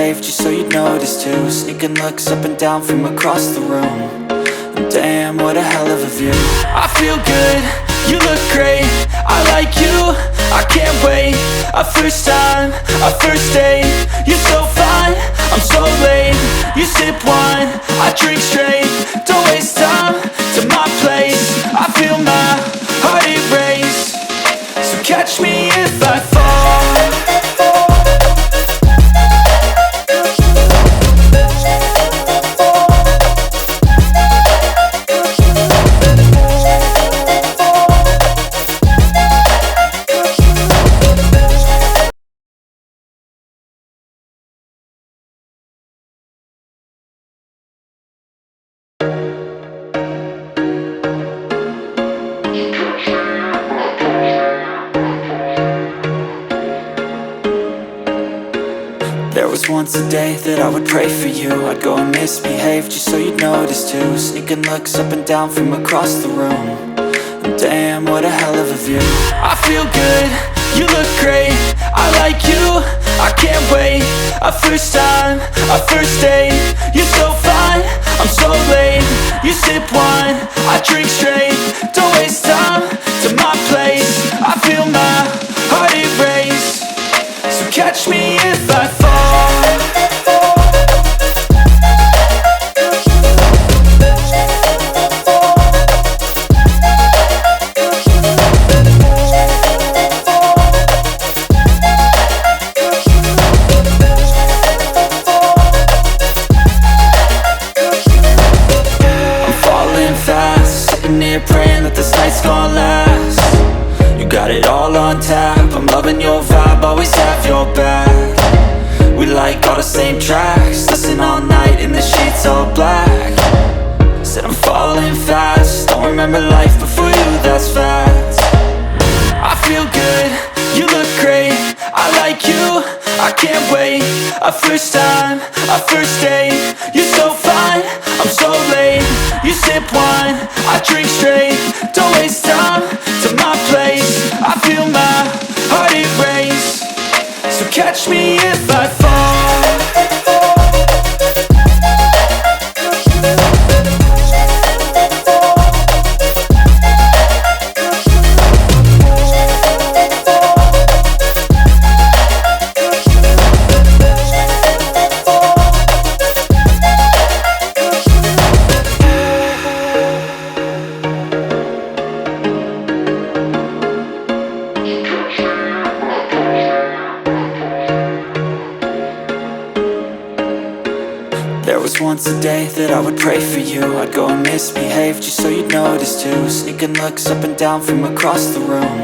misbehave just so you'd notice too. Sneaking looks up and down from across the room. And damn, what a hell of a view. I feel good, you look great, I like you, I can't wait. A first time, a first date, you're so fine, I'm so late. You sip wine, I drink straight, don't waste time to my place. I feel my heart erase, so catch me if I fall. There was once a day that I would pray for you. I'd go and misbehave just so you'd notice too. Sneaking looks up and down from across the room. And damn, what a hell of a view. I feel good, you look great, I like you, I can't wait. A first time, a first date, you're so fine, I'm so late. You sip wine, I drink straight, don't waste time to my place. I feel my heart erase, so catch me if I fall. Praying that this night's gonna last. You got it all on tap, I'm loving your vibe, always have your back. We like all the same tracks, listen all night in the sheets all black. Said I'm falling fast, don't remember life before you, that's fact. I feel good, you look great, I like you, I can't wait. A first time, a first date, you're so fine, I'm so late. You sip wine, I drink straight, don't waste time to my place. I feel my heart erase, so catch me if I fall. There was once a day that I would pray for you. I'd go and misbehave just so you'd notice too. Sneaking looks up and down from across the room.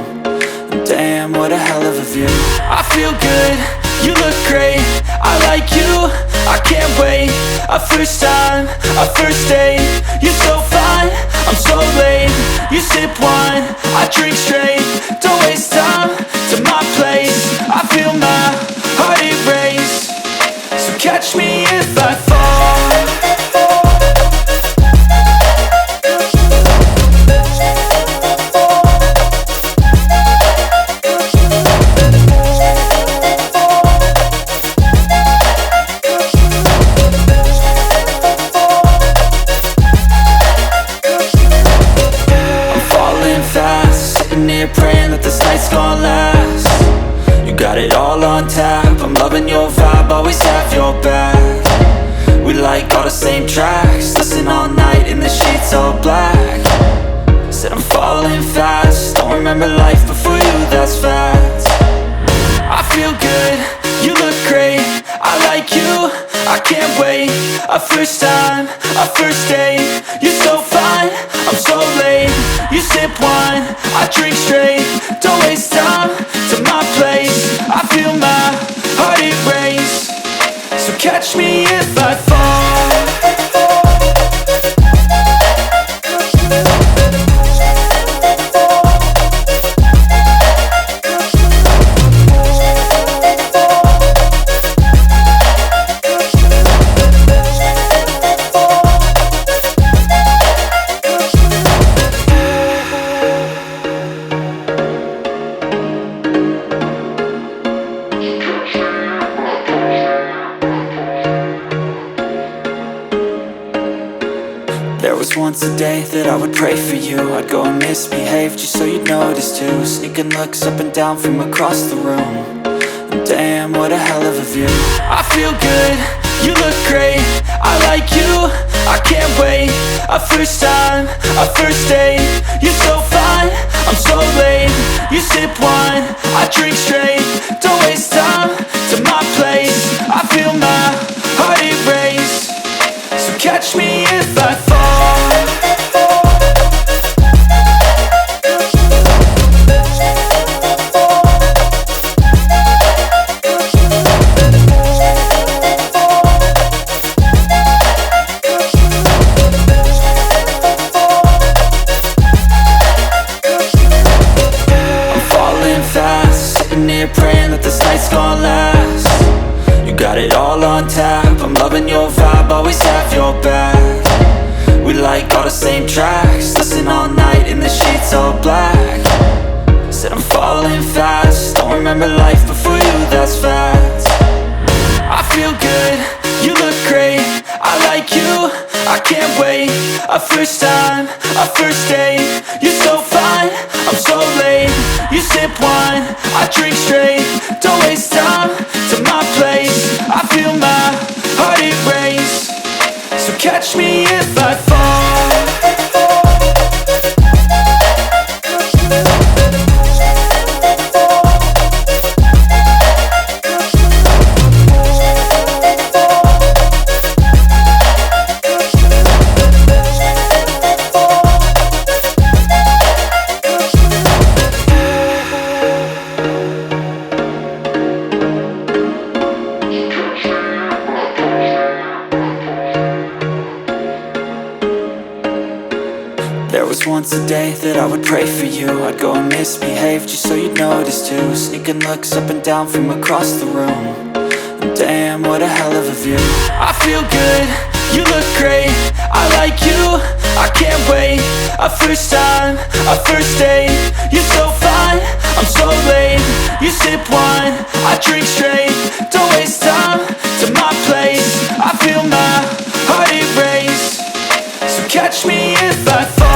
And damn, what a hell of a view. I feel good, you look great, I like you, I can't wait. A first time, a first date, you're so fine, I'm so late. You sip wine, I drink straight, don't waste time to my place. I feel my heart erase, so catch me if I fall. Praying that this night's gonna last. You got it all on tap, I'm loving your vibe, always have your back. We like all the same tracks, listen all night in the sheets all black. Said I'm falling fast, don't remember life before you, that's fact. I feel good, you look great, I like you, I can't wait. A first time, a first date, you're so fine, I'm so late. You sip wine, I drink straight, don't waste time to my place. I feel my heart erase, so catch me if I fall. was once a day that I would pray for you. I'd go and misbehave just so you'd notice too. Sneaking looks up and down from across the room. And damn, what a hell of a view. I feel good, you look great, I like you, I can't wait. A first time, a first date, you're so fine, I'm so late. You sip wine, I drink straight, don't waste time to my place. I feel my heart erase, so catch me if I fall. Praying that this night's gonna last. You got it all on tap, I'm loving your vibe, always have your back. We like all the same tracks, listen all night in the sheets all black. Said I'm falling fast, don't remember life before you, that's fact. I feel good, you look great, I like you, I can't wait. A first time, a first date, you're so fine, I'm so late. You sip wine, I drink straight, don't waste time to my place. I feel my heart erase, so catch me if I fall. There was once a day that I would pray for you. I'd go and misbehave just so you'd notice too. Sneaking looks up and down from across the room. And damn, what a hell of a view. I feel good, you look great, I like you, I can't wait. A first time, a first date, you're so fine, I'm so late. You sip wine, I drink straight, don't waste time to my place. I feel my heart erase, so catch me if I fall.